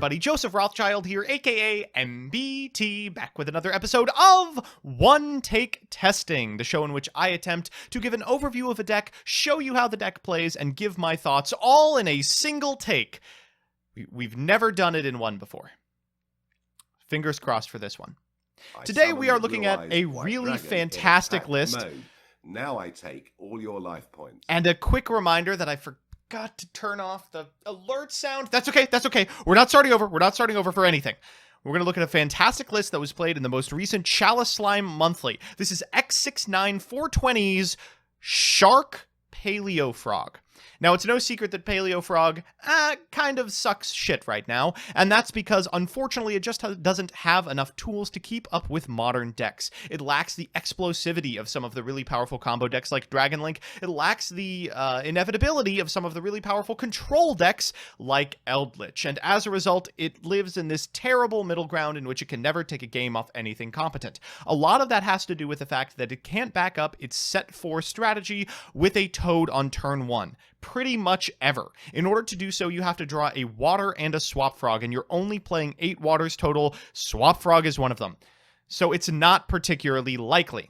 everybody, Joseph Rothschild here, aka MBT, back with another episode of One Take Testing, the show in which I attempt to give an overview of a deck, show you how the deck plays, and give my thoughts all in a single take. We've never done it in one before. Fingers crossed for this one. Today we are looking at a really fantastic list. Now I take all your life points. And a quick reminder that I forgot to turn off the alert sound. That's okay. We're not starting over for anything. We're going to look at a fantastic list that was played in the most recent Chalice Slime Monthly. This is X69420's Shark Paleo Frog. Now, it's no secret that Paleo Frog kind of sucks shit right now, and that's because, unfortunately, it just doesn't have enough tools to keep up with modern decks. It lacks the explosivity of some of the really powerful combo decks like Dragon Link. It lacks the inevitability of some of the really powerful control decks like Eldritch, and as a result, it lives in this terrible middle ground in which it can never take a game off anything competent. A lot of that has to do with the fact that it can't back up its set 4 strategy with a Toad on turn 1. Pretty much ever. In order to do so, you have to draw a water and a swap frog, and you're only playing 8 waters total. Swap frog is one of them. So it's not particularly likely.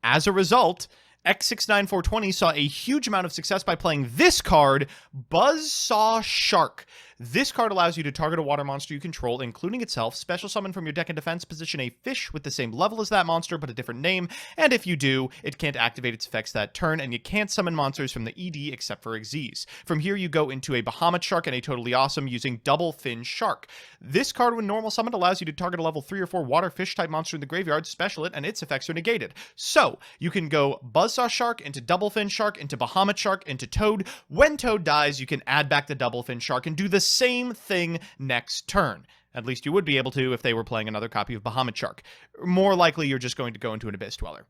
As a result, X69420 saw a huge amount of success by playing this card, Buzzsaw Shark. This card allows you to target a water monster you control, including itself, special summon from your deck in defense, position a fish with the same level as that monster but a different name, and if you do, it can't activate its effects that turn, and you can't summon monsters from the ED except for Xyz. From here, you go into a Bahamut Shark and a Totally Awesome using Double Fin Shark. This card, when normal summoned, allows you to target a level 3 or 4 water fish type monster in the graveyard, special it, and its effects are negated. So, you can go Buzzsaw Shark into Double Fin Shark into Bahamut Shark into Toad. When Toad dies, you can add back the Double Fin Shark and do the same thing next turn. At least you would be able to if they were playing another copy of Bahamut Shark. More likely, you're just going to go into an Abyss Dweller.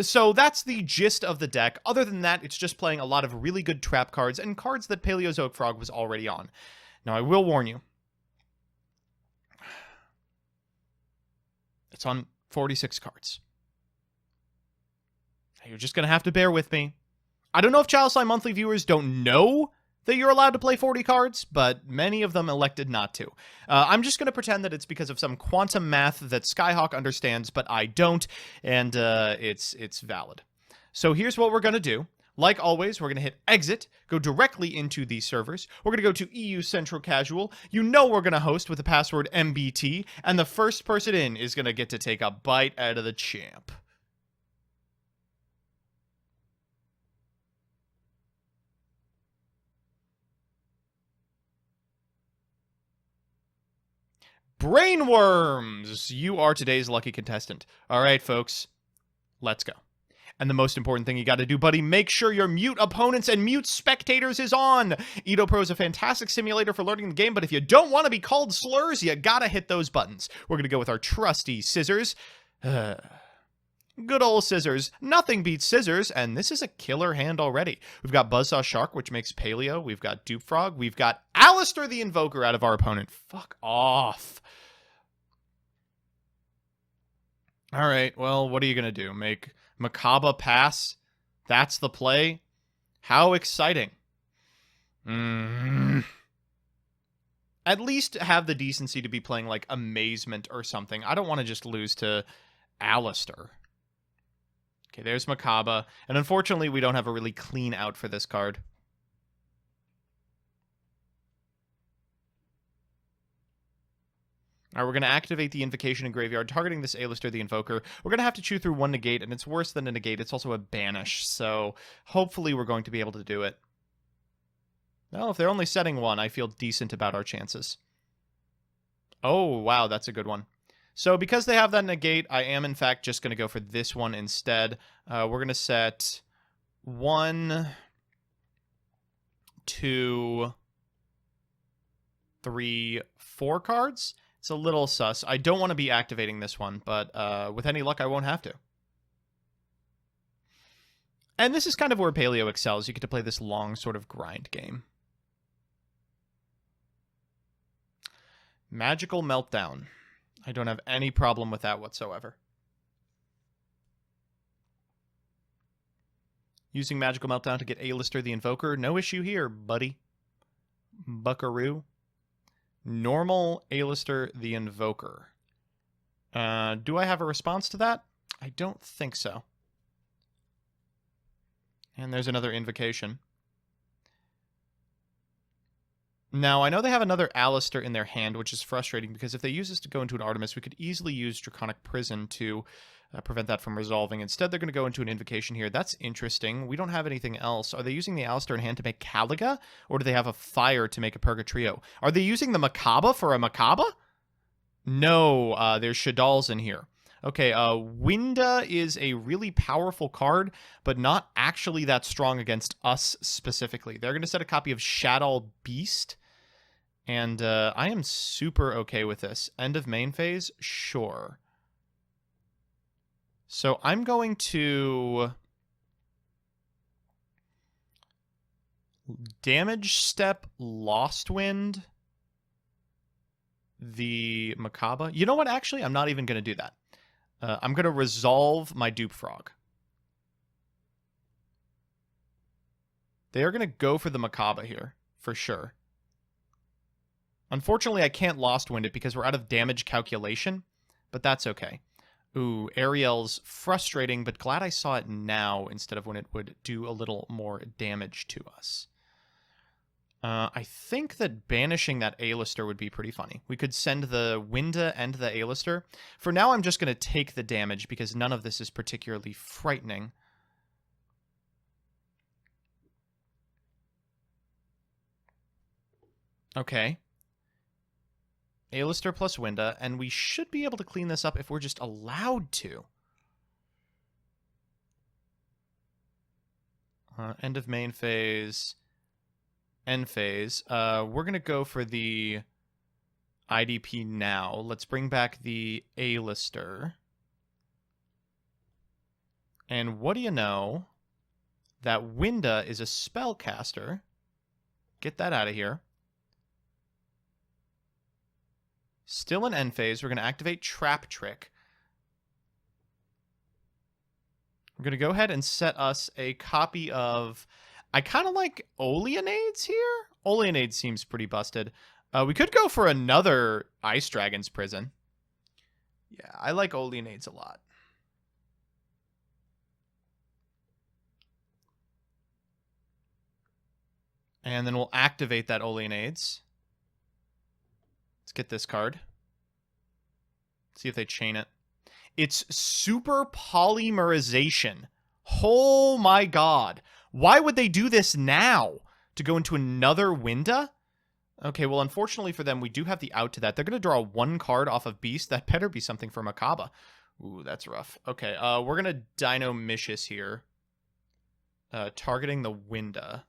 So that's the gist of the deck. Other than that, it's just playing a lot of really good trap cards and cards that Paleozoic Frog was already on. Now, I will warn you. It's on 46 cards. You're just going to have to bear with me. I don't know if Chalice Slime Monthly viewers don't know that you're allowed to play 40 cards, but many of them elected not to. I'm just going to pretend that it's because of some quantum math that Skyhawk understands, but I don't, and it's valid. So here's what we're going to do. Like always, we're going to hit exit, go directly into these servers. We're going to go to EU Central Casual. You know we're going to host with the password MBT, and the first person in is going to get to take a bite out of the champ. Brainworms! You are today's lucky contestant. All right, folks, let's go. And the most important thing you got to do, buddy, make sure your mute opponents and mute spectators is on. Edo Pro is a fantastic simulator for learning the game, but if you don't want to be called slurs, you got to hit those buttons. We're going to go with our trusty scissors. Good old scissors. Nothing beats scissors, and this is a killer hand already. We've got Buzzsaw Shark, which makes Paleo. We've got Dupe Frog. We've got Alistair the Invoker out of our opponent. Fuck off. All right, well, what are you going to do? Make Macabre pass? That's the play? How exciting. At least have the decency to be playing, like, Amazement or something. I don't want to just lose to Alistair. Okay, there's Macabre. And unfortunately, we don't have a really clean out for this card. All right, we're going to activate the Invocation in Graveyard, targeting this Alistair the Invoker. We're going to have to chew through one negate, and it's worse than a negate. It's also a banish, so hopefully we're going to be able to do it. Well, if they're only setting one, I feel decent about our chances. Oh, wow, that's a good one. So because they have that negate, I am, in fact, just going to go for this one instead. We're going to set 1, 2, 3, 4 cards. It's a little sus. I don't want to be activating this one, but with any luck, I won't have to. And this is kind of where Paleo excels. You get to play this long sort of grind game. Magical Meltdown. I don't have any problem with that whatsoever. Using Magical Meltdown to get Alistair the Invoker. No issue here, buddy. Buckaroo. Normal A-lister the Invoker. Do I have a response to that? I don't think so. And there's another invocation. Now, I know they have another Alistair in their hand, which is frustrating, because if they use this to go into an Artemis, we could easily use Draconic Prison to prevent that from resolving. Instead, they're going to go into an invocation here. That's interesting. We don't have anything else. Are they using the Alistair in hand to make Caliga, or do they have a fire to make a Purgatrio? Are they using the Makaba for a Makaba? No, there's Shadal's in here. Okay, Winda is a really powerful card, but not actually that strong against us specifically. They're going to set a copy of Shadal Beast, and I am super okay with this. End of main phase? Sure. So I'm going to damage step Lost Wind the Makaba. You know what? Actually, I'm not even going to do that. I'm going to resolve my Dupe Frog. They are going to go for the Makaba here, for sure. Unfortunately, I can't Lost Wind it because we're out of damage calculation, but that's okay. Ooh, Ariel's frustrating, but glad I saw it now instead of when it would do a little more damage to us. I think that banishing that A-lister would be pretty funny. We could send the Winda and the A-lister. For now, I'm just going to take the damage because none of this is particularly frightening. Okay. A-lister plus Winda, and we should be able to clean this up if we're just allowed to. End of main phase. End phase. We're going to go for the IDP now. Let's bring back the A-lister. And what do you know? That Winda is a spellcaster. Get that out of here. Still in end phase. We're going to activate Trap Trick. We're going to go ahead and set us a copy of... I kind of like Oleanades here. Oleanades seems pretty busted. We could go for another Ice Dragon's Prison. Yeah, I like Oleanades a lot. And then we'll activate that Oleanades. Let's get this card. See if they chain it. It's Super Polymerization. Oh my god. Why would they do this now? To go into another Winda? Okay, well, unfortunately for them, we do have the out to that. They're going to draw one card off of Beast. That better be something for Makaba. Ooh, that's rough. Okay, we're going to Dino Mishis here. Targeting the Winda.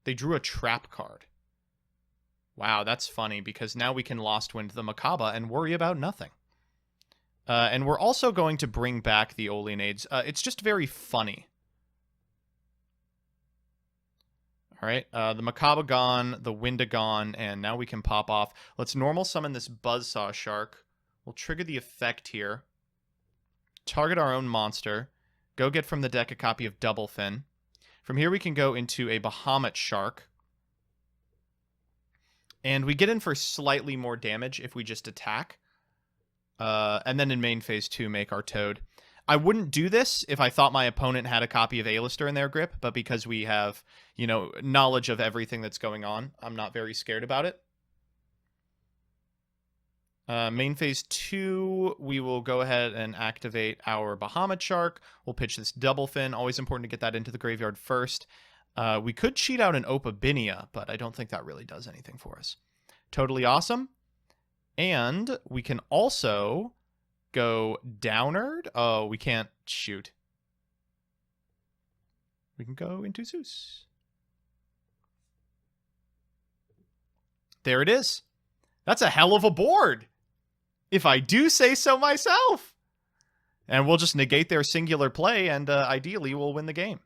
They drew a trap card. Wow, that's funny, because now we can Lost Wind the Makaba and worry about nothing. And we're also going to bring back the Oleanades. It's just very funny. All right, the Makaba gone, the Winda gone, and now we can pop off. Let's normal summon this Buzzsaw Shark. We'll trigger the effect here. Target our own monster. Go get from the deck a copy of Double Fin. From here we can go into a Bahamut Shark. And we get in for slightly more damage if we just attack. And then in main phase 2, make our Toad. I wouldn't do this if I thought my opponent had a copy of A-lister in their grip, but because we have, you know, knowledge of everything that's going on, I'm not very scared about it. Main phase 2, we will go ahead and activate our Bahamut Shark. We'll pitch this Double Fin. Always important to get that into the graveyard first. We could cheat out an Opabinia, but I don't think that really does anything for us. Totally awesome. And we can also go Downerd. Oh, we can't shoot. We can go into Zeus. There it is. That's a hell of a board, if I do say so myself. And we'll just negate their singular play, and ideally we'll win the game.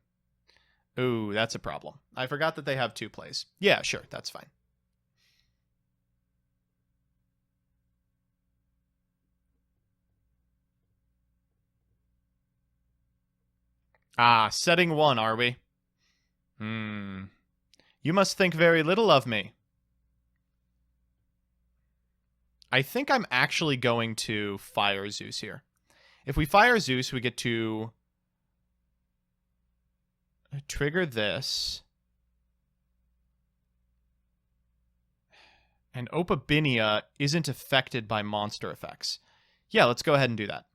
Ooh, that's a problem. I forgot that they have 2 plays. Yeah, sure, that's fine. Ah, setting 1, are we? You must think very little of me. I think I'm actually going to fire Zeus here. If we fire Zeus, we get to trigger this. And Opabinia isn't affected by monster effects. Yeah, let's go ahead and do that.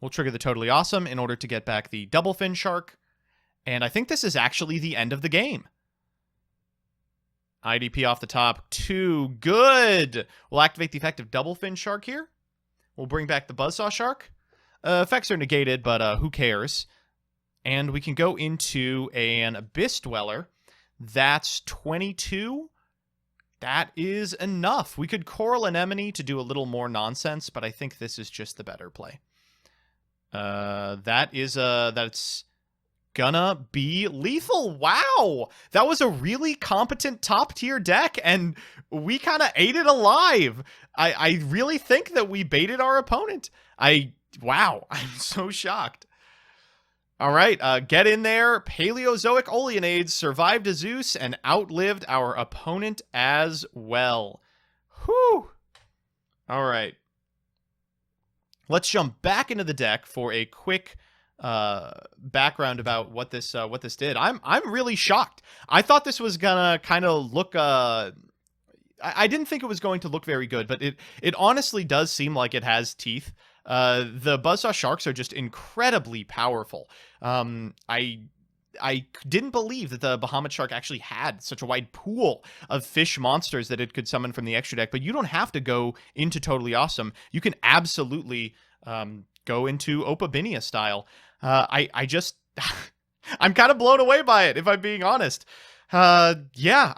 We'll trigger the Totally Awesome in order to get back the Double Fin Shark. And I think this is actually the end of the game. IDP off the top. Too good. We'll activate the effect of Double Fin Shark here. We'll bring back the Buzzsaw Shark. Effects are negated, but who cares? And we can go into an Abyss Dweller. That's 22. That is enough. We could Coral Anemone to do a little more nonsense, but I think this is just the better play. That's gonna be lethal. Wow, that was a really competent top tier deck, and we kind of ate it alive. I really think that we baited our opponent. Wow, I'm so shocked. All right, get in there. Paleozoic Oleanades survived a Zeus and outlived our opponent as well. Whew. All right. Let's jump back into the deck for a quick background about what this did. I'm really shocked. I thought this was gonna kind of look. I didn't think it was going to look very good, but it honestly does seem like it has teeth. The Buzzsaw Sharks are just incredibly powerful. I didn't believe that the Bahamut Shark actually had such a wide pool of fish monsters that it could summon from the extra deck, but you don't have to go into Totally Awesome. You can absolutely go into Opabinia style. I just... I'm kind of blown away by it, if I'm being honest. Yeah,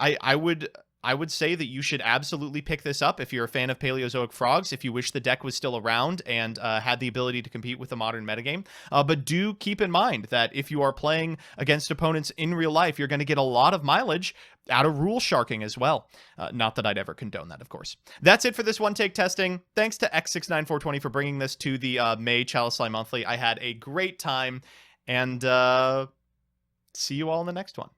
I would say that you should absolutely pick this up if you're a fan of Paleozoic frogs, if you wish the deck was still around and had the ability to compete with the modern metagame. But do keep in mind that if you are playing against opponents in real life, you're going to get a lot of mileage out of rule sharking as well. Not that I'd ever condone that, of course. That's it for this one-take testing. Thanks to X69420 for bringing this to the May Chalice Slime Monthly. I had a great time, and see you all in the next one.